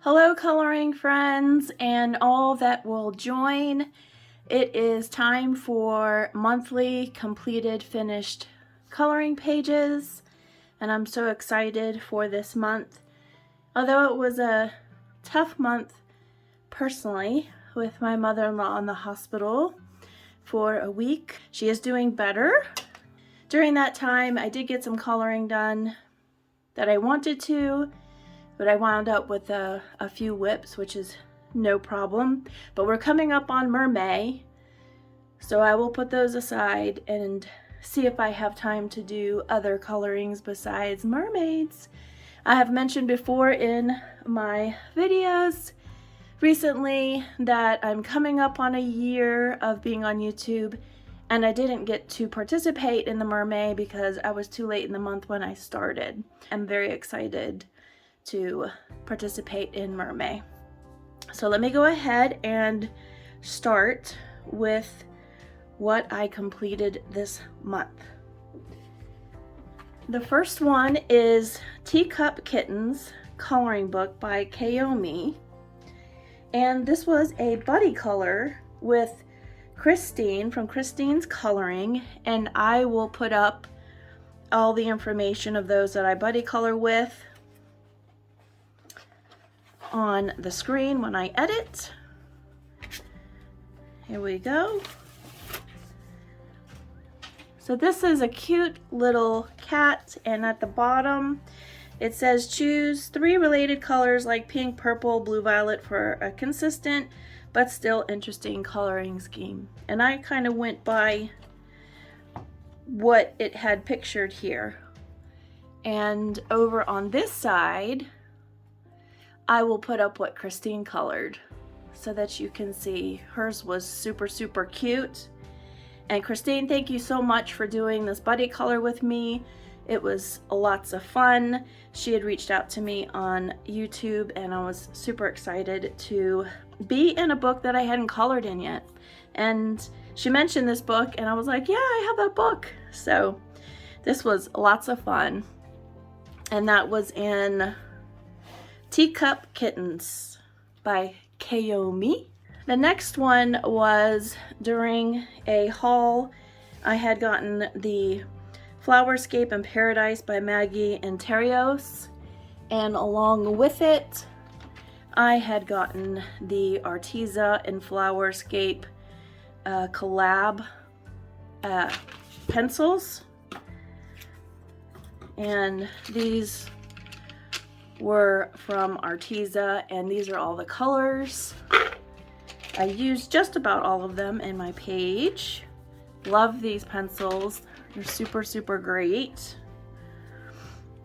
Hello coloring friends and all that will join. It is time for monthly completed finished coloring pages, and I'm so excited for this month. Although it was a tough month personally with my mother-in-law in the hospital for a week, she is doing better. During that time I did get some coloring done that I wanted to, but I wound up with a few whips, which is no problem. But we're coming up on MerMay, so I will put those aside and see if I have time to do other colorings besides mermaids. I have mentioned before in my videos recently that I'm coming up on a year of being on YouTube, and I didn't get to participate in the MerMay because I was too late in the month when I started. I'm very excited to participate in MerMay. So let me go ahead and start with what I completed this month. The first one is Teacup Kittens coloring book by Gnome, and this was a buddy color with Christine from Christine's Coloring, and I will put up all the information of those that I buddy color with on the screen when I edit. Here we go. So this is a cute little cat, and at the bottom it says choose 3 related colors like pink, purple, blue, violet for a consistent but still interesting coloring scheme. And I kind of went by what it had pictured here. And over on this side I will put up what Christine colored so that you can see. Hers was super cute. And Christine, thank you so much for doing this buddy color with me. It was lots of fun. She had reached out to me on YouTube, and I was super excited to be in a book that I hadn't colored in yet. And she mentioned this book, and I was like, yeah, I have that book. So this was lots of fun. And that was in Teacup Kittens by Gnome. The next one was during a haul. I had gotten the Flowerscape and Paradise by Maggie and Enterrios, and along with it I had gotten the Arteza and Flowerscape collab pencils, and these were from Arteza, and these are all the colors. I used just about all of them in my page. Love these pencils. They're super great.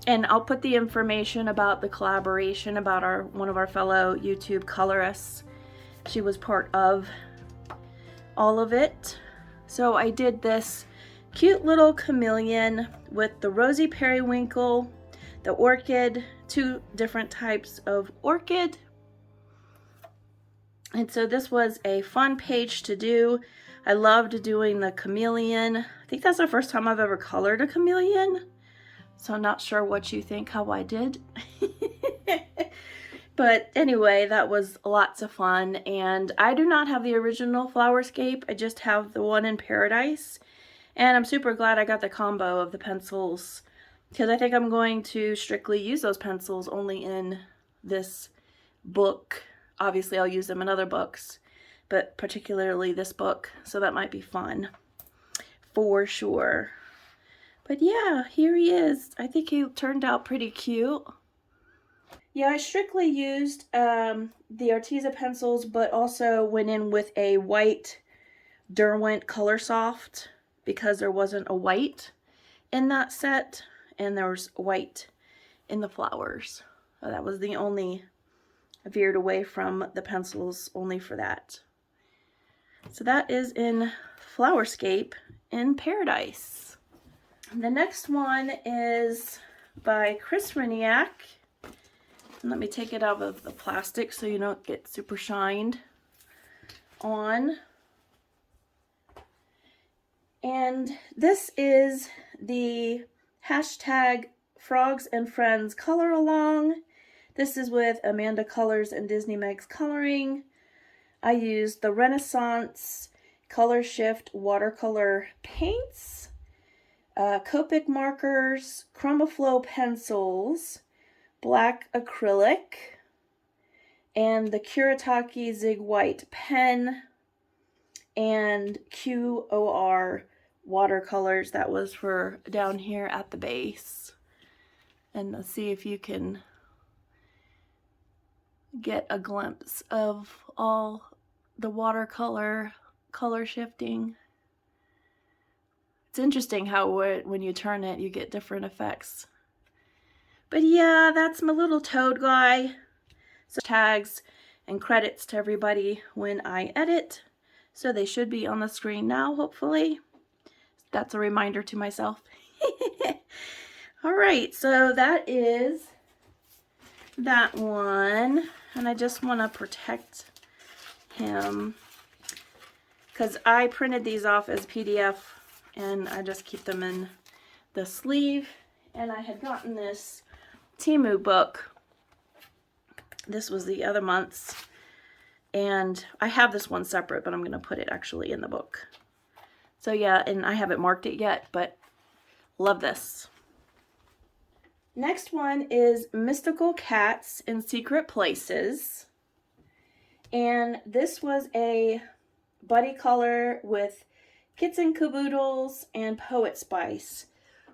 And I'll put the information about the collaboration about one of our fellow YouTube colorists. She was part of all of it. So I did this cute little chameleon with the rosy periwinkle, the orchid, 2 different types of orchid. And so this was a fun page to do. I loved doing the chameleon. I think that's the first time I've ever colored a chameleon. So I'm not sure what you think how I did. But anyway, that was lots of fun. And I do not have the original Flowerscape. I just have the one in Paradise. And I'm super glad I got the combo of the pencils, because I think I'm going to strictly use those pencils only in this book. Obviously I'll use them in other books, but particularly this book, so that might be fun for sure. But yeah, here he is. I think he turned out pretty cute. Yeah, I strictly used the Arteza pencils, but also went in with a white Derwent Color Soft because there wasn't a white in that set, and there was white in the flowers. So that was the only, I veered away from the pencils only for that. So that is in Flowerscape in Paradise. The next one is by Chris Reniak. Let me take it out of the plastic so you don't get super shined on. And this is the hashtag Frogs and Friends color along. This is with Amanda Colors and Disney Megs Coloring. I used the Renaissance Color Shift watercolor paints, Copic markers, ChromaFlow pencils, black acrylic, and the Kuretake Zig White pen, and QOR watercolors. That was for down here at the base. And let's see if you can get a glimpse of all the watercolor color shifting. It's interesting how when you turn it, you get different effects. But yeah, that's my little toad guy. So tags and credits to everybody when I edit. So they should be on the screen now, hopefully. That's a reminder to myself. All right, so that is that one. And I just want to protect him because I printed these off as PDF and I just keep them in the sleeve. And I had gotten this Temu book. This was the other month's, and I have this one separate, but I'm going to put it actually in the book. So yeah, and I haven't marked it yet, but love this. Next one is Mystical Cats in Secret Places. And this was a buddy color with Kits and Caboodles and Poet Spice.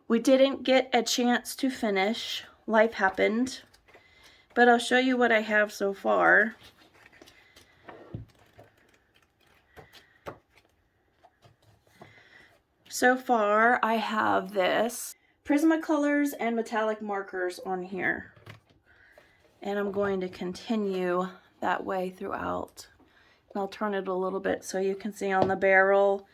We didn't get a chance to finish. Life happened. But I'll show you what I have so far. So far, I have this Prismacolors and metallic markers on here. And I'm going to continue that way throughout. And I'll turn it a little bit so you can see on the barrel,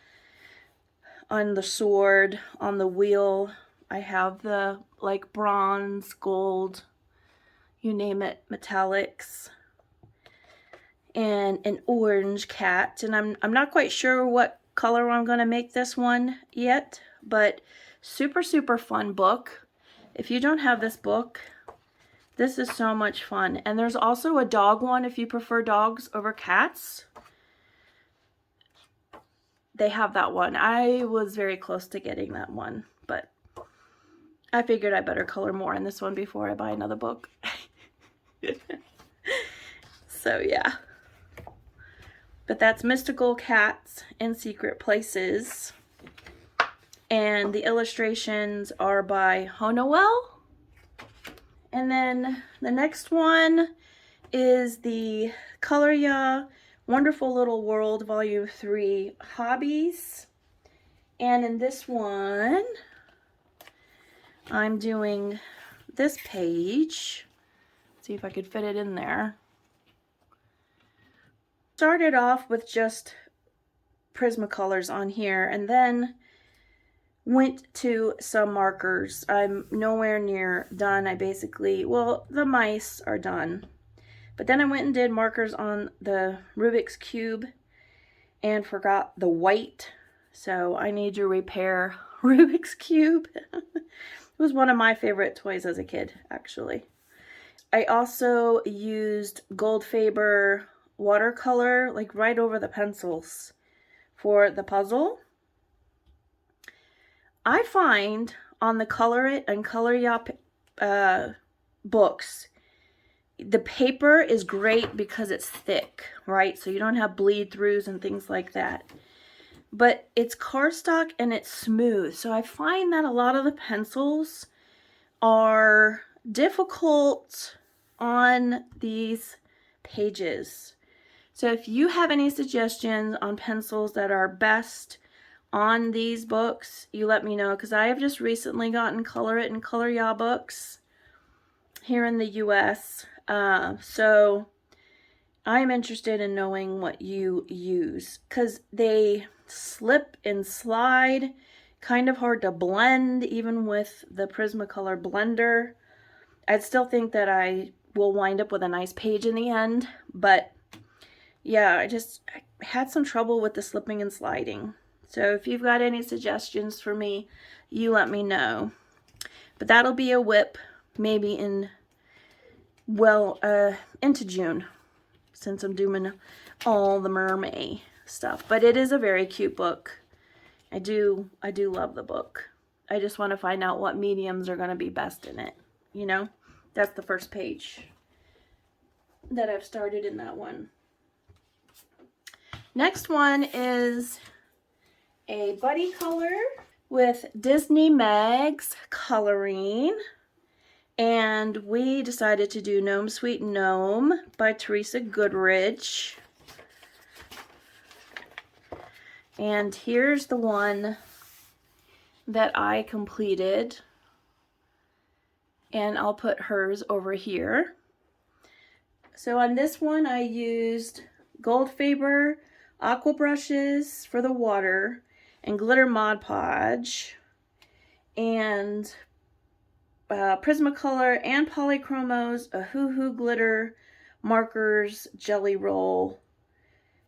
on the sword, on the wheel. I have the like bronze, gold, you name it, metallics, and an orange cat. And I'm not quite sure what color I'm going to make this one yet, but super, super fun book. If you don't have this book, this is so much fun. And there's also a dog one if you prefer dogs over cats. They have that one. I was very close to getting that one, but I figured I better color more in this one before I buy another book. So yeah. But that's Mystical Cats in Secret Places. And the illustrations are by Honoel. And then the next one is the Color Ya Wonderful Little World Volume 3 Hobbies. And in this one, I'm doing this page. See if I could fit it in there. Started off with just Prismacolors on here and then went to some markers. I'm nowhere near done. I basically, well, the mice are done. But then I went and did markers on the Rubik's Cube and forgot the white. So I need to repair Rubik's Cube. It was one of my favorite toys as a kid, actually. I also used Goldfaber watercolor, like right over the pencils for the puzzle. I find on the Color It and Color Ya books, the paper is great because it's thick, right? So you don't have bleed throughs and things like that. But it's cardstock and it's smooth. So I find that a lot of the pencils are difficult on these pages. So if you have any suggestions on pencils that are best on these books, you let me know, because I have just recently gotten Color It and Color Ya books here in the US. So I'm interested in knowing what you use, because they slip and slide, kind of hard to blend even with the Prismacolor blender. I'd still think that I will wind up with a nice page in the end, but yeah, I had some trouble with the slipping and sliding. So if you've got any suggestions for me, you let me know. But that'll be a whip maybe in well, into June, since I'm doing all the MerMay stuff. But it is a very cute book. I do love the book. I just want to find out what mediums are going to be best in it. You know, that's the first page that I've started in that one. Next one is a buddy color with Disney Megs coloring. And we decided to do Gnome Sweet Gnome by Teresa Goodrich. And here's the one that I completed. And I'll put hers over here. So on this one I used Gold Faber aqua brushes for the water and glitter Mod Podge and Prismacolor and Polychromos, a Hoo Hoo glitter, markers, jelly roll,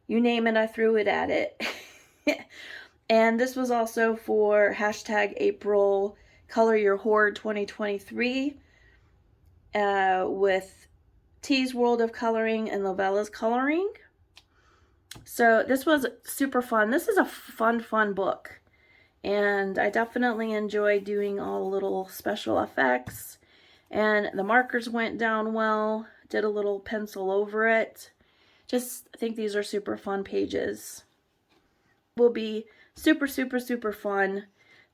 you name it, I threw it at it. And this was also for hashtag April Color Your Hoard 2023 with T's World of Coloring and Lovella's Coloring. So this was super fun. This is a fun book. And I definitely enjoy doing all the little special effects. And the markers went down well. Did a little pencil over it. Just, I think these are super fun pages. Will be super fun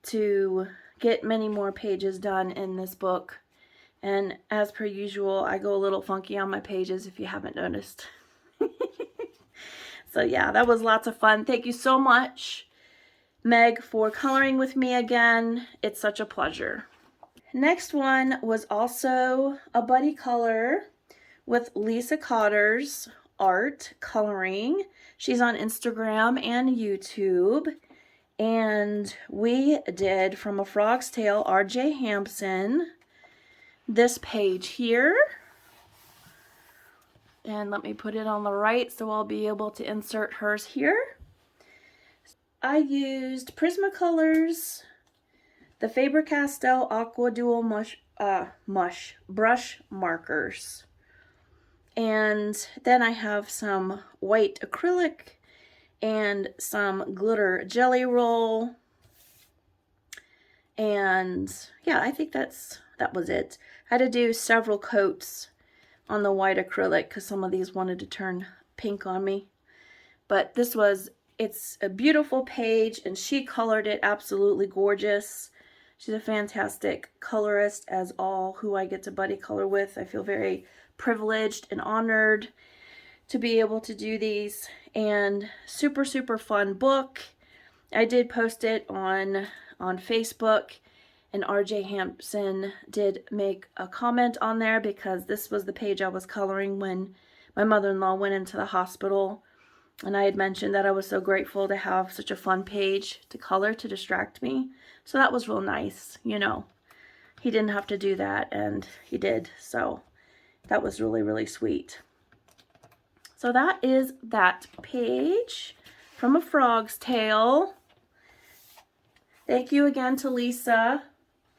to get many more pages done in this book. And as per usual, I go a little funky on my pages if you haven't noticed. So yeah, that was lots of fun. Thank you so much, Meg, for coloring with me again. It's such a pleasure. Next one was also a buddy color with Lisa Cotter's art coloring. She's on Instagram and YouTube. And we did From a Frog's Tale, R.J. Hampson, this page here. And let me put it on the right so I'll be able to insert hers here. I used Prismacolors, the Faber-Castell Aqua Dual brush markers. And then I have some white acrylic and some glitter jelly roll. And yeah, I think that was it. I had to do several coats on the white acrylic because some of these wanted to turn pink on me. But it's a beautiful page and she colored it absolutely gorgeous. She's a fantastic colorist, as all who I get to buddy color with. I feel very privileged and honored to be able to do these. And super fun book. I did post it on Facebook. And R.J. Hampson did make a comment on there because this was the page I was coloring when my mother-in-law went into the hospital. And I had mentioned that I was so grateful to have such a fun page to color to distract me. So that was real nice, you know. He didn't have to do that, and he did. So that was really sweet. So that is that page from A Frog's Tale. Thank you again to Lisa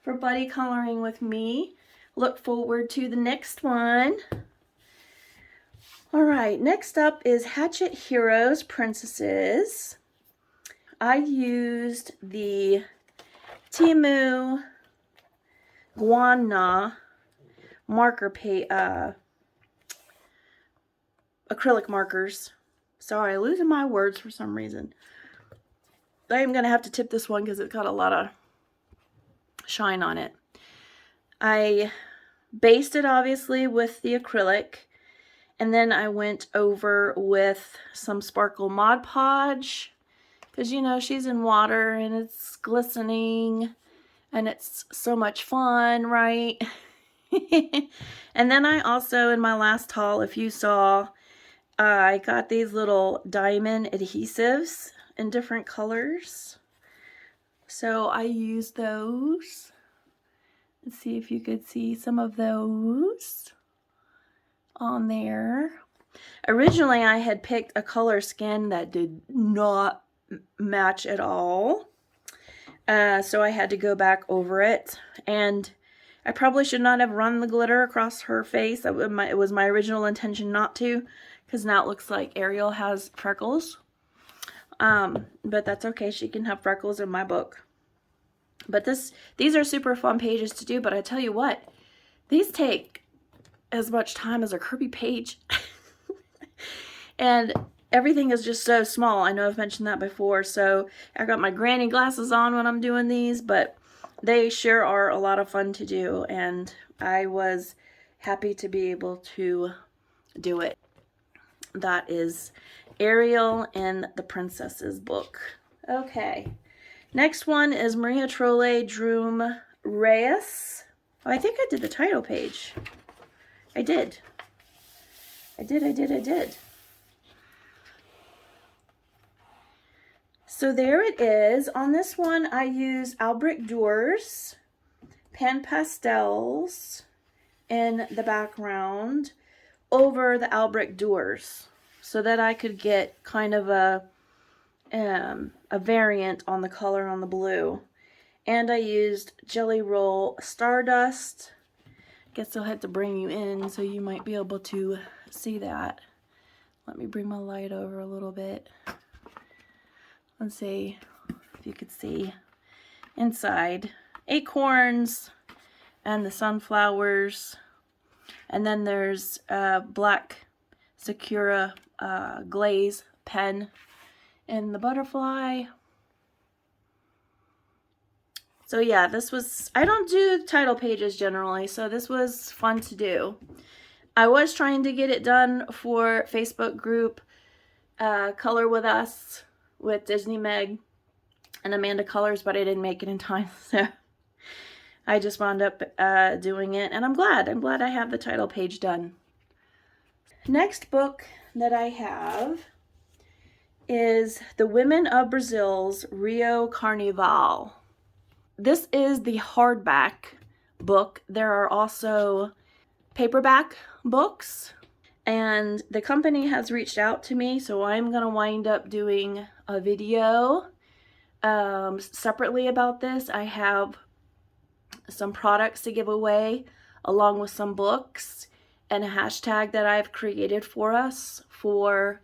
for buddy coloring with me. Look forward to the next one. All right, next up is Hatchet Heroes Princesses. I used the Timu Guana marker acrylic markers. Sorry, losing my words for some reason. I am going to have to tip this one because it's got a lot of shine on it. I based it obviously with the acrylic, and then I went over with some sparkle Mod Podge because, you know, she's in water and it's glistening and it's so much fun, right? And then I also, in my last haul, if you saw, I got these little diamond adhesives in different colors. So I used those. Let's see if you could see some of those on there. Originally, I had picked a color skin that did not match at all. So I had to go back over it. And I probably should not have run the glitter across her face. It was my original intention not to, because now it looks like Ariel has freckles. But that's okay. She can have freckles in my book. But these are super fun pages to do, but I tell you what, these take as much time as a Kirby page. And everything is just so small. I know I've mentioned that before, so I got my granny glasses on when I'm doing these, but they sure are a lot of fun to do, and I was happy to be able to do it. That is Ariel and the Princess's book. Okay. Next one is Maria Trolle Droom Reyes. Oh, I think I did the title page. I did. So there it is. On this one, I use Albrecht Dürer pen pastels in the background over the Albrecht Dürer, so that I could get kind of a variant on the color on the blue. And I used Jelly Roll Stardust. Guess I'll have to bring you in so you might be able to see that. Let me bring my light over a little bit. Let's see if you could see inside. Acorns and the sunflowers. And then there's black Sakura glaze pen and the butterfly. So yeah, this was, I don't do title pages generally, so this was fun to do. I was trying to get it done for Facebook group Color With Us with Disney Meg and Amanda Colors, but I didn't make it in time, so I just wound up doing it, and I'm glad I have the title page done. Next book that I have is The Women of Brazil's Rio Carnival. This is the hardback book. There are also paperback books, and the company has reached out to me, so I'm gonna wind up doing a video separately about this. I have some products to give away along with some books and a hashtag that I've created for us for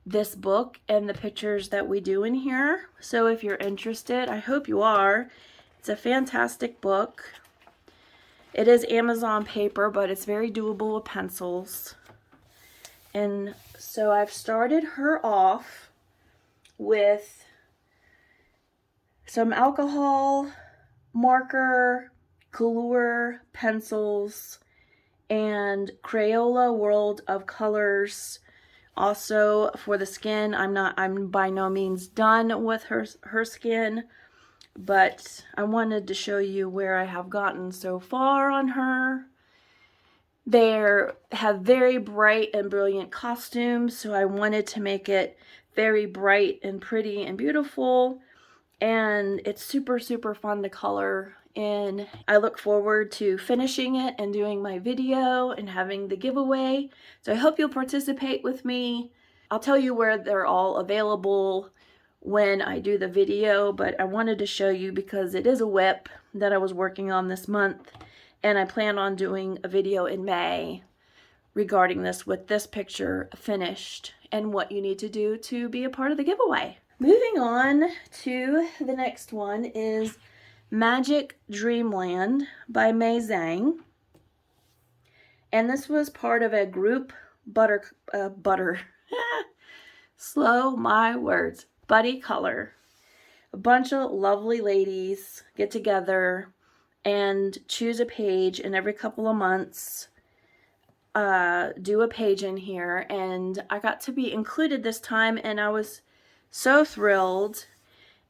this book and the pictures that we do in here. So if you're interested, I hope you are. It's a fantastic book. It is Amazon paper, but it's very doable with pencils. And so I've started her off with some alcohol, marker, Colour pencils, and Crayola World of Colors. Also for the skin, I'm by no means done with her skin, but I wanted to show you where I have gotten so far on her. They have very bright and brilliant costumes, so I wanted to make it very bright and pretty and beautiful, and it's super, super fun to color. And I look forward to finishing it and doing my video and having the giveaway. So I hope you'll participate with me. I'll tell you where they're all available when I do the video, but I wanted to show you because it is a whip that I was working on this month, and I plan on doing a video in May regarding this with this picture finished and what you need to do to be a part of the giveaway. Moving on to the next one is Magic Dreamland by Mei Zhang. And this was part of a group slow my words, buddy color. A bunch of lovely ladies get together and choose a page, and every couple of months do a page in here, and I got to be included this time, and I was so thrilled.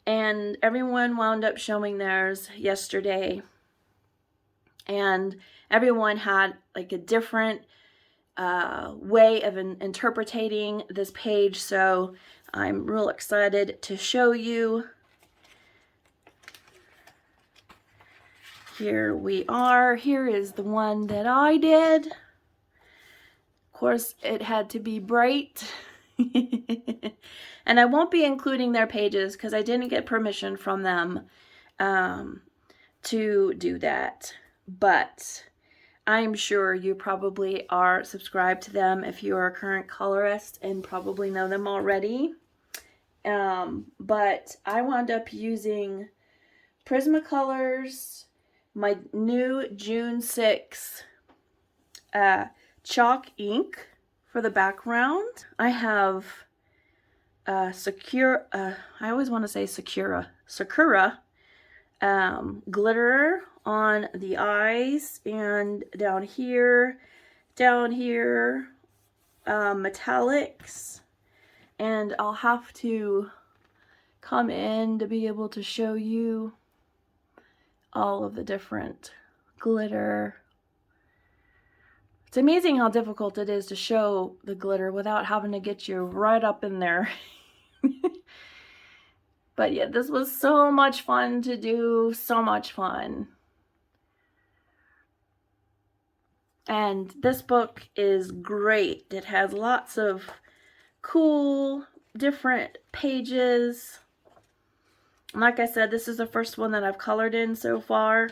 And everyone wound up showing theirs yesterday, and everyone had like a different way of interpreting this page, so I'm real excited to show you. Here we are. Here is the one that I did. Of course, it had to be bright. And I won't be including their pages because I didn't get permission from them to do that. but I'm sure you probably are subscribed to them if you are a current colorist and probably know them already. But I wound up using Prismacolors, my new June 6 chalk ink for the background. I have Sakura, I always want to say Sakura glitter on the eyes and down here, metallics, and I'll have to come in to be able to show you all of the different glitter. It's amazing how difficult it is to show the glitter without having to get you right up in there. But yeah, this was so much fun to do, so much fun. And this book is great. It has lots of cool, different pages. Like I said, this is the first one that I've colored in so far.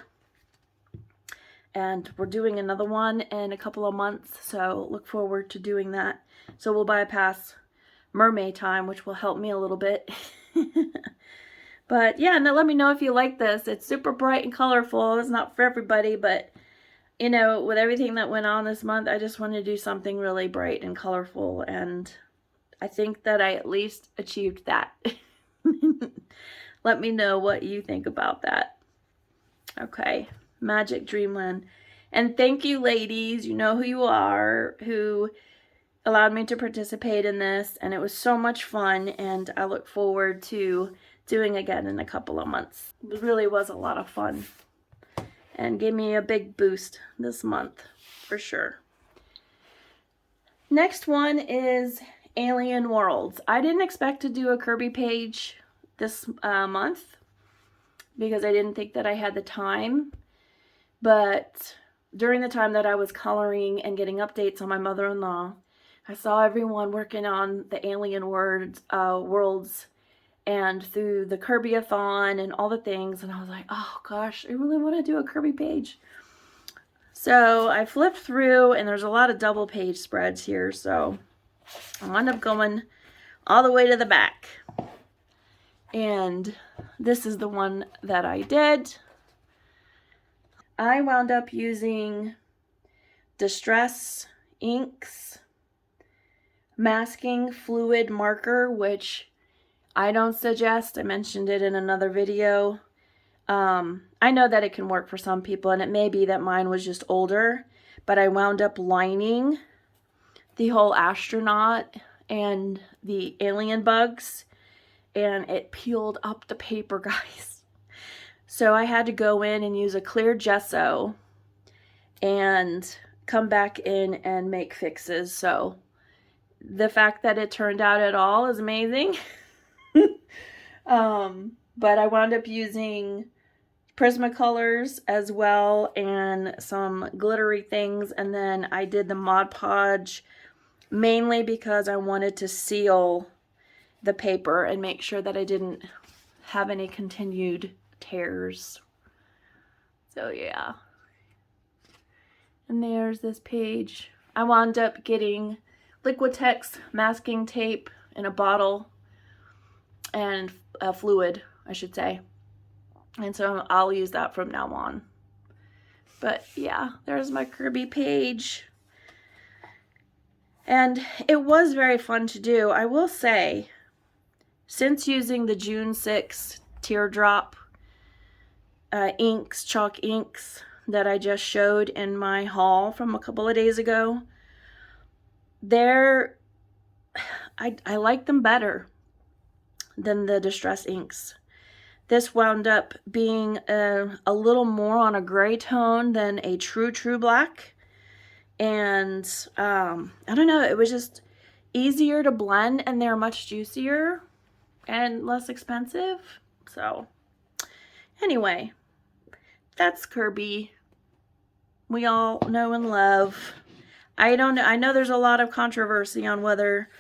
And we're doing another one in a couple of months, so look forward to doing that. So we'll bypass MerMay time, which will help me a little bit. But yeah, now let me know if you like this. It's super bright and colorful. It's not for everybody, but you know, with everything that went on this month, I just wanted to do something really bright and colorful, and I think that I at least achieved that. Let me know what you think about that. Okay, Magic Dreamland. And thank you, ladies, you know who you are, who allowed me to participate in this, and it was so much fun, and I look forward to doing again in a couple of months. It really was a lot of fun and gave me a big boost this month for sure. Next one is Alien Worlds. I didn't expect to do a Kirby page this month because I didn't think that I had the time, but during the time that I was coloring and getting updates on my mother-in-law, I saw everyone working on the Alien Worlds and through the Kirby-a-thon and all the things, and I was like, oh gosh, I really want to do a Kirby page. So I flipped through, and there's a lot of double page spreads here, so I wound up going all the way to the back. And this is the one that I did. I wound up using Distress Inks masking fluid marker, which I don't suggest. I mentioned it in another video. I know that it can work for some people, and it may be that mine was just older, but I wound up lining the whole astronaut and the alien bugs, and it peeled up the paper, guys. So I had to go in and use a clear gesso and come back in and make fixes. So the fact that it turned out at all is amazing. But I wound up using Prismacolors as well and some glittery things, and then I did the Mod Podge mainly because I wanted to seal the paper and make sure that I didn't have any continued tears. So yeah. And there's this page. I wound up getting Liquitex masking tape in a bottle and a fluid, I should say. And so I'll use that from now on. But yeah, there's my Kirby page. And it was very fun to do. I will say, since using the June 6 teardrop inks, chalk inks that I just showed in my haul from a couple of days ago, I like them better than the Distress inks. This wound up being a little more on a gray tone than a true black. And I don't know, it was just easier to blend, and they're much juicier and less expensive. So anyway, that's Kirby. We all know and love. I don't know, I know there's a lot of controversy on whether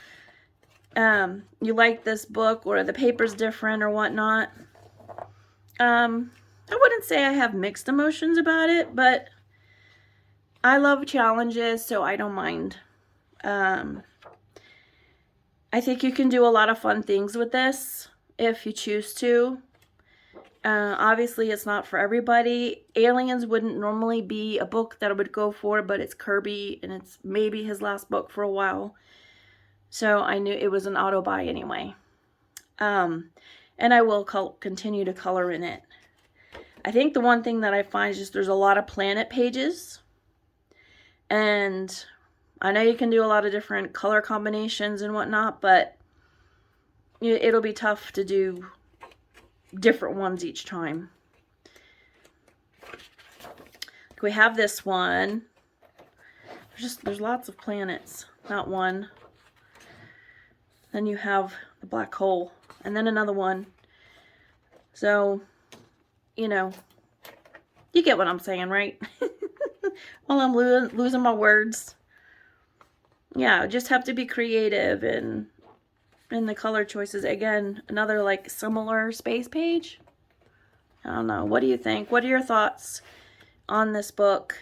you like this book or the paper's different or whatnot. I wouldn't say I have mixed emotions about it, but I love challenges, so I don't mind. I think you can do a lot of fun things with this if you choose to. Obviously, it's not for everybody. Aliens wouldn't normally be a book that I would go for, but it's Kirby, and it's maybe his last book for a while. So I knew it was an auto buy anyway. And I will continue to color in it. I think the one thing that I find is just there's a lot of planet pages. And I know you can do a lot of different color combinations and whatnot, but it'll be tough to do different ones each time. We have this one. There's lots of planets. That one. Then you have the black hole, and then another one. So, you know, you get what I'm saying, right? Well, I'm losing my words. Yeah, just have to be creative and in the color choices. Again, another like similar space page. I don't know. What do you think? What are your thoughts on this book?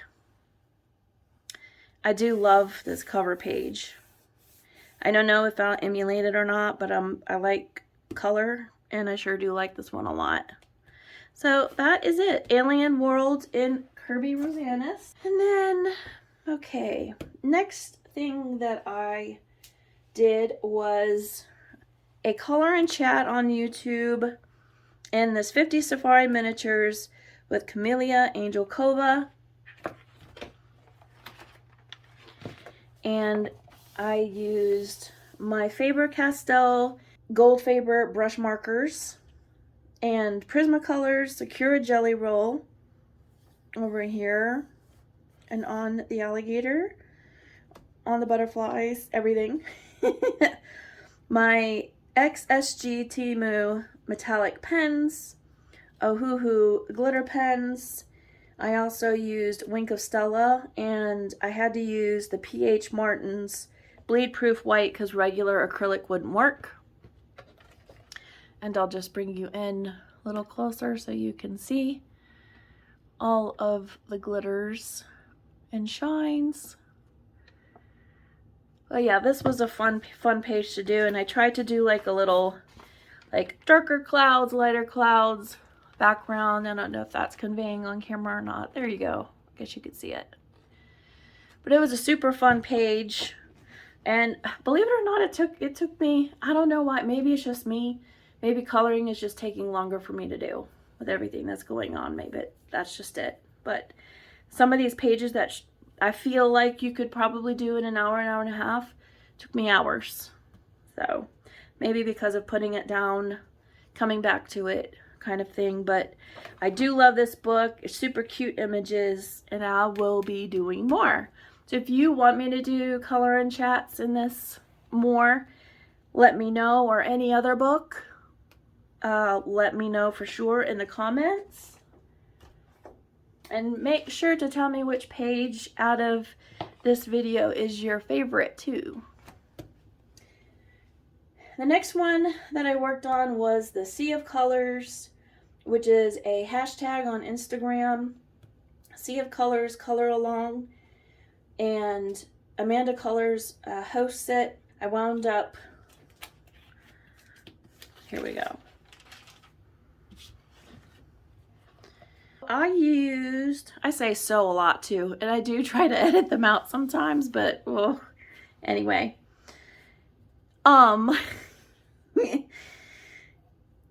I do love this cover page. I don't know if I'll emulate it or not, but I like color, and I sure do like this one a lot. So that is it. Alien World in Kirby Rosanis. And then, okay, next thing that I did was a color and chat on YouTube in this 50 Safari miniatures with Camellia Angel Cova. And I used my Faber-Castell Gold Faber brush markers and Prismacolors Sakura Jelly Roll over here and on the alligator, on the butterflies, everything. My XSG Timu metallic pens, Ohuhu glitter pens. I also used Wink of Stella, and I had to use the P.H. Martin's bleed proof white because regular acrylic wouldn't work. And I'll just bring you in a little closer so you can see all of the glitters and shines. But yeah, this was a fun page to do, and I tried to do like a little like darker clouds, lighter clouds background. I don't know if that's conveying on camera or not. There you go. I guess you could see it. But it was a super fun page, and believe it or not, it took me, I don't know why, maybe it's just me. Maybe coloring is just taking longer for me to do with everything that's going on. Maybe that's just it. But some of these pages that I feel like you could probably do in an hour and a half took me hours. So maybe because of putting it down, coming back to it kind of thing. But I do love this book. It's super cute images, and I will be doing more. So if you want me to do color and chats in this more, let me know, or any other book. Let me know for sure in the comments. And make sure to tell me which page out of this video is your favorite too. The next one that I worked on was the Sea of Colors, which is a hashtag on Instagram. Sea of Colors Color Along. And Amanda Colors hosts it. I wound up, here we go. I say so a lot too, and I do try to edit them out sometimes, but well, anyway.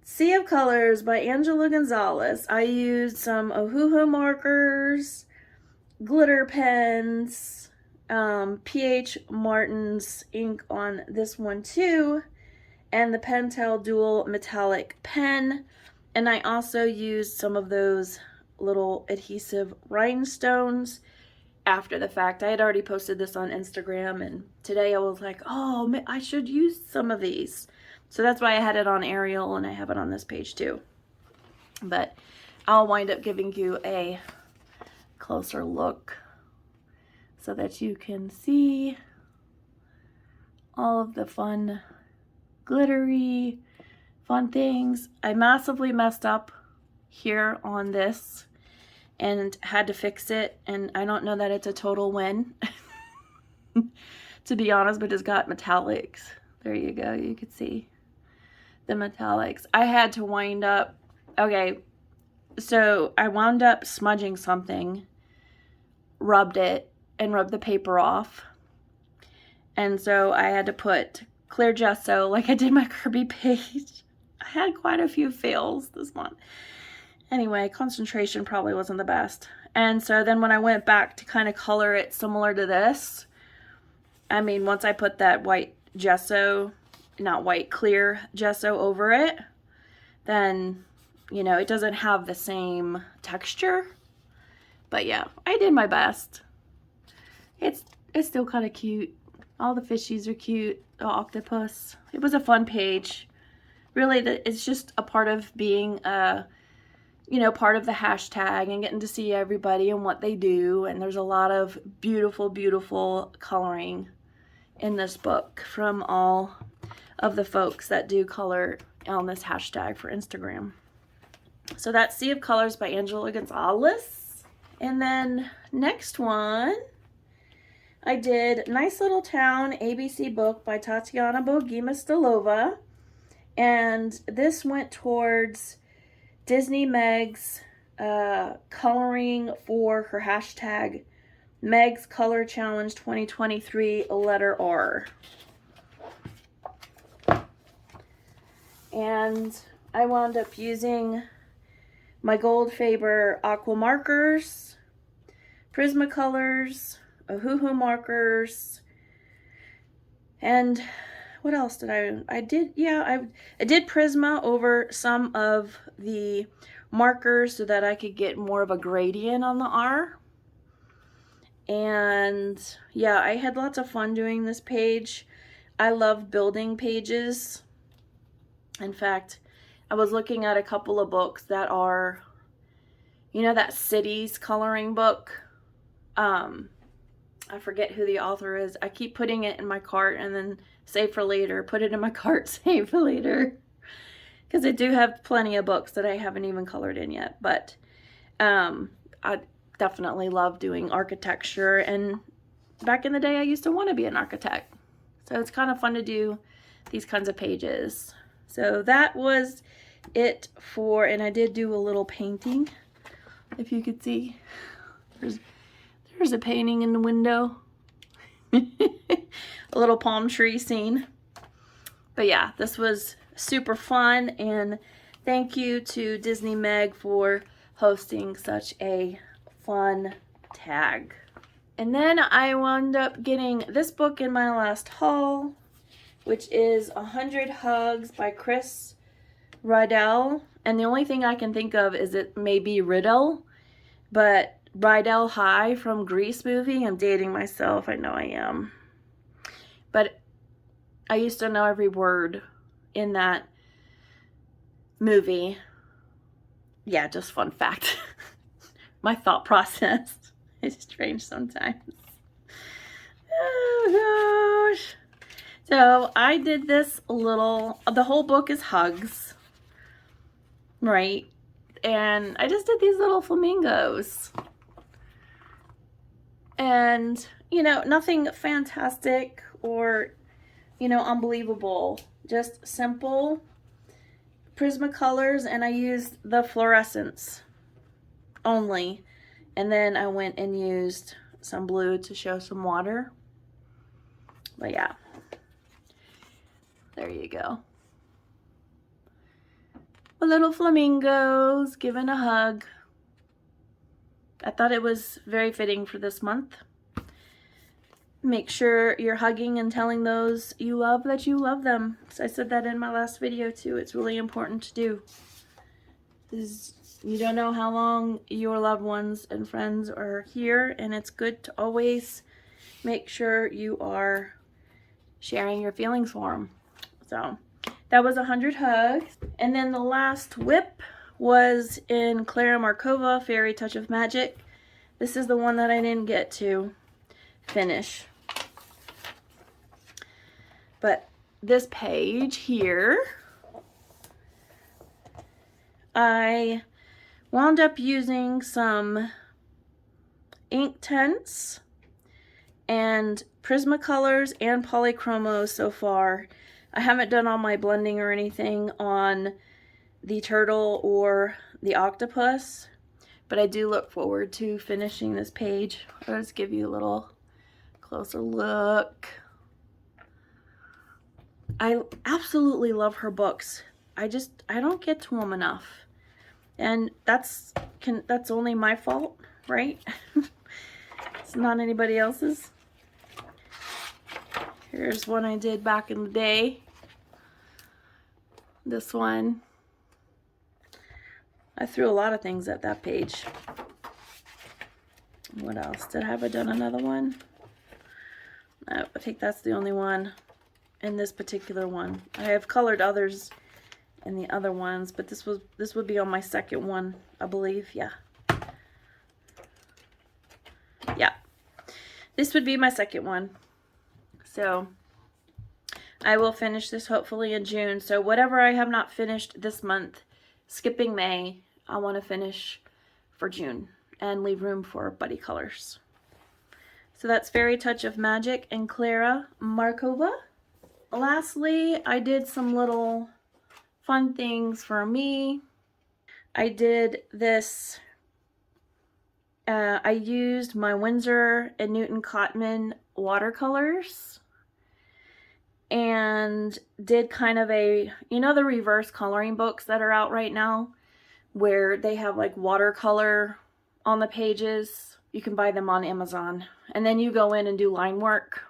Sea of Colors by Angela Gonzalez. I used some Ohuhu markers, glitter pens, P.H. Martin's ink on this one too, and the Pentel Dual Metallic Pen. And I also used some of those little adhesive rhinestones after the fact. I had already posted this on Instagram, and today I was like, oh, I should use some of these. So that's why I had it on Ariel, and I have it on this page too. But I'll wind up giving you a closer look so that you can see all of the fun, glittery, fun things. I massively messed up here on this and had to fix it, and I don't know that it's a total win to be honest, but it's got metallics. There you go, you could see the metallics. I had to wind up, okay, so I wound up smudging something, rubbed it, and rubbed the paper off, and so I had to put clear gesso like I did my Kirby page. I had quite a few fails this month. Anyway, concentration probably wasn't the best. And so then when I went back to kind of color it similar to this, I mean, once I put that white gesso, not white, clear gesso over it, then, you know, it doesn't have the same texture. But yeah, I did my best. It's still kind of cute. All the fishies are cute. The octopus. It was a fun page. Really, it's just a part of being you know, part of the hashtag and getting to see everybody and what they do. And there's a lot of beautiful, beautiful coloring in this book from all of the folks that do color on this hashtag for Instagram. So that's Sea of Colors by Angela Gonzalez. And then next one, I did Nice Little Town ABC book by Tatiana Bogima-Stilova. And this went towards Disney Megs coloring for her hashtag Megs Color Challenge 2023 letter R. And I wound up using my Gold Faber aqua markers, Prismacolors, Ohuhu markers, and what else did I did, yeah, I did Prisma over some of the markers so that I could get more of a gradient on the R. And yeah, I had lots of fun doing this page. I love building pages. In fact, I was looking at a couple of books that are, you know, that cities coloring book. I forget who the author is. I keep putting it in my cart and then save for later. Put it in my cart, save for later. Because I do have plenty of books that I haven't even colored in yet. But I definitely love doing architecture. And back in the day, I used to want to be an architect. So it's kind of fun to do these kinds of pages. So that was it for, and I did do a little painting. If you could see. There's a painting in the window. A little palm tree scene. But yeah, this was super fun, and thank you to Disney Meg for hosting such a fun tag. And then I wound up getting this book in my last haul, which is 100 Hugs by Chris Riddell. And the only thing I can think of is it may be Riddell, but Rydell High from Grease movie. I'm dating myself. I know I am. But I used to know every word in that movie. Yeah, just fun fact. My thought process is strange sometimes. Oh gosh. So I did this little, the whole book is hugs, right? And I just did these little flamingos. And, you know, nothing fantastic or, you know, unbelievable. Just simple Prismacolors, and I used the fluorescents only. And then I went and used some blue to show some water. But yeah, there you go. A little flamingos giving a hug. I thought it was very fitting for this month. Make sure you're hugging and telling those you love that you love them. So I said that in my last video too. It's really important to do. You don't know how long your loved ones and friends are here, and it's good to always make sure you are sharing your feelings for them. So that was 100 Hugs. And then the last whip was in Clara Markova, Fairy Touch of Magic. This is the one that I didn't get to finish. But this page here, I Wound up using some ink tints and Prismacolors and polychromos so far. I haven't done all my blending or anything on the turtle or the octopus, but I do look forward to finishing this page. Let's give you a little closer look. I absolutely love her books. I don't get to them enough. And that's only my fault, right? It's not anybody else's. Here's one I did back in the day. This one. I threw a lot of things at that page. What else? Have I done another one? No, I think that's the only one in this particular one. I have colored others in the other ones, but this would be on my second one, I believe. Yeah. Yeah. This would be my second one. So I will finish this hopefully in June. So whatever I have not finished this month, skipping May, I want to finish for June and leave room for buddy colors. So that's Fairy Touch of Magic and Clara Markova. Lastly, I did some little fun things for me. I did this. I used my Winsor and Newton Cotman watercolors and did kind of a, you know, the reverse coloring books that are out right now where they have like watercolor on the pages. You can buy them on Amazon and then you go in and do line work.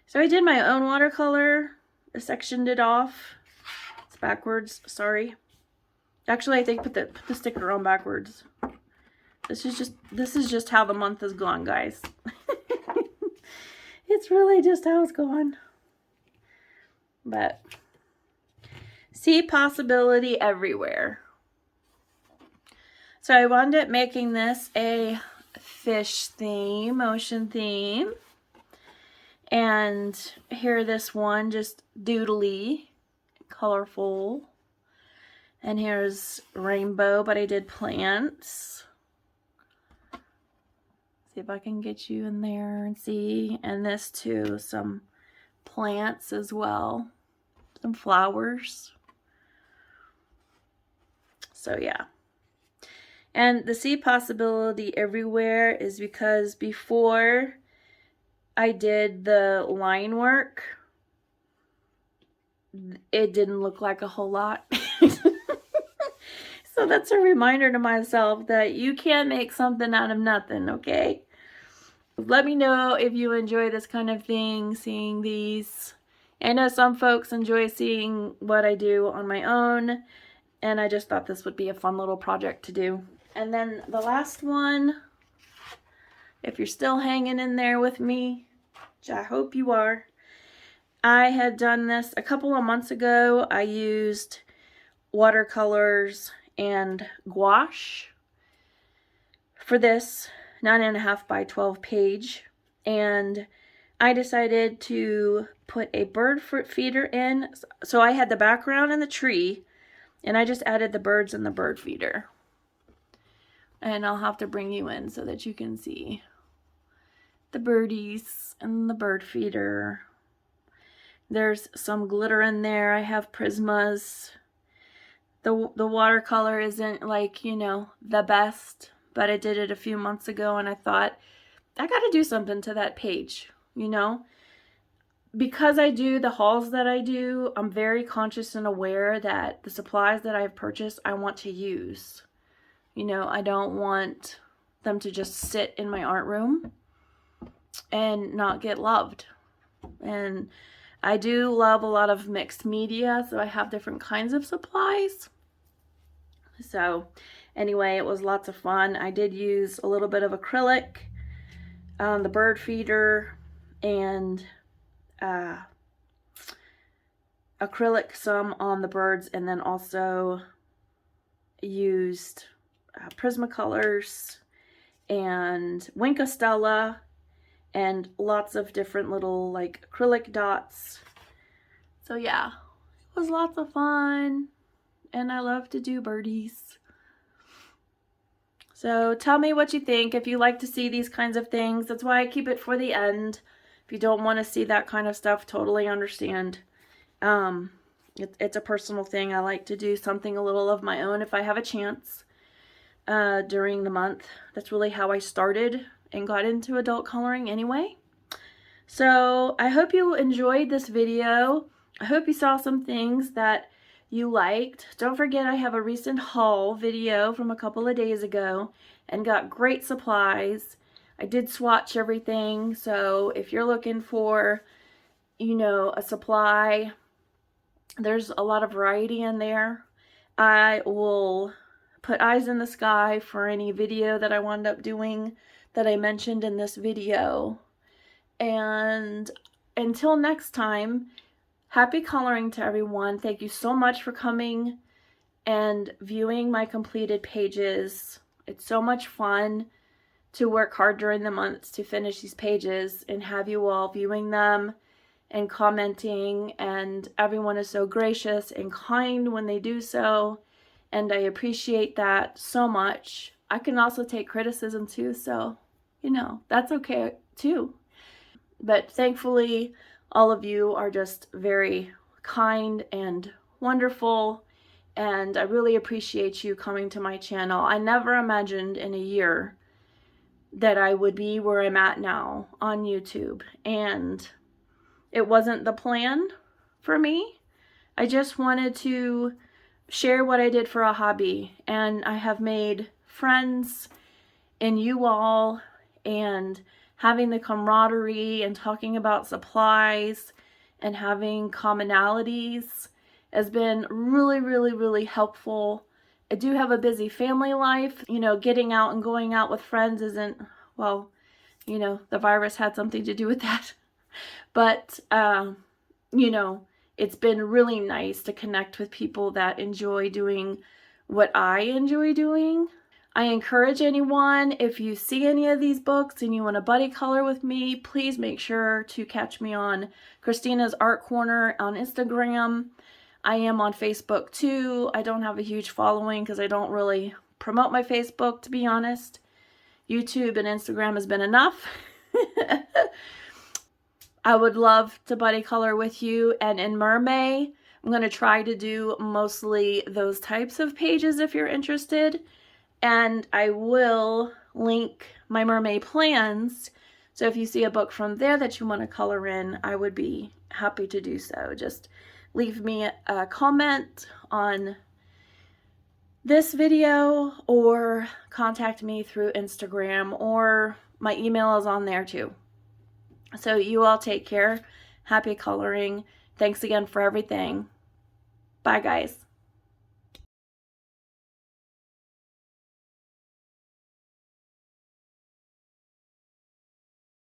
So I did my own watercolor. I sectioned it off. It's backwards, sorry. Actually, I think put the sticker on backwards. This is just how the month has gone, guys. It's really just how it's gone. But see possibility everywhere. So I wound up making this a fish theme, ocean theme. And here this one, just doodly, colorful. And here's rainbow, but I did plants. See if I can get you in there and see. And this too, some plants as well. Some flowers. So yeah. And the see possibility everywhere is because before I did the line work, it didn't look like a whole lot. So that's a reminder to myself that you can make something out of nothing, okay? Let me know if you enjoy this kind of thing, seeing these. I know some folks enjoy seeing what I do on my own, and I just thought this would be a fun little project to do. And then the last one, if you're still hanging in there with me, which I hope you are, I had done this a couple of months ago. I used watercolors and gouache for this 9.5 by 12 page, and I decided to put a bird feeder in. So I had the background and the tree, and I just added the birds and the bird feeder. And I'll have to bring you in so that you can see the birdies and the bird feeder. There's some glitter in there. I have prismas. The watercolor isn't like, you know, the best, but I did it a few months ago and I thought, I got to do something to that page, you know? Because I do the hauls that I do, I'm very conscious and aware that the supplies that I've purchased, I want to use. You know, I don't want them to just sit in my art room and not get loved. And I do love a lot of mixed media, so I have different kinds of supplies. So anyway, it was lots of fun. I did use a little bit of acrylic on the bird feeder and acrylic some on the birds, and then also used Prismacolors and Wink Stella and lots of different little like acrylic dots. So yeah, it was lots of fun, and I love to do birdies. So tell me what you think, if you like to see these kinds of things. That's why I keep it for the end. If you don't want to see that kind of stuff, totally understand. It's a personal thing. I like to do something a little of my own if I have a chance during the month. That's really how I started and got into adult coloring anyway. So I hope you enjoyed this video. I hope you saw some things that you liked. Don't forget, I have a recent haul video from a couple of days ago and got great supplies. I did swatch everything, so if you're looking for, you know, a supply, there's a lot of variety in there. I will put eyes in the sky for any video that I wound up doing that I mentioned in this video. And until next time, happy coloring to everyone. Thank you so much for coming and viewing my completed pages. It's so much fun to work hard during the months to finish these pages and have you all viewing them and commenting, and everyone is so gracious and kind when they do so, and I appreciate that so much. I can also take criticism too, so you know, that's okay too. But thankfully, all of you are just very kind and wonderful, and I really appreciate you coming to my channel. I never imagined in a year that I would be where I'm at now on YouTube, and it wasn't the plan for me. I just wanted to share what I did for a hobby, and I have made friends in you all, and having the camaraderie and talking about supplies and having commonalities has been really, really, really helpful. I do have a busy family life. You know, getting out and going out with friends isn't, well, you know, the virus had something to do with that. But, you know, it's been really nice to connect with people that enjoy doing what I enjoy doing. I encourage anyone, if you see any of these books and you want to buddy color with me, please make sure to catch me on Kristina's Art Corner on Instagram. I am on Facebook too. I don't have a huge following because I don't really promote my Facebook, to be honest. YouTube and Instagram has been enough. I would love to buddy color with you, and in MerMay, I'm going to try to do mostly those types of pages if you're interested. And I will link my MerMay plans, so if you see a book from there that you want to color in, I would be happy to do so. Just leave me a comment on this video or contact me through Instagram, or my email is on there too. So you all take care. Happy coloring. Thanks again for everything. Bye, guys.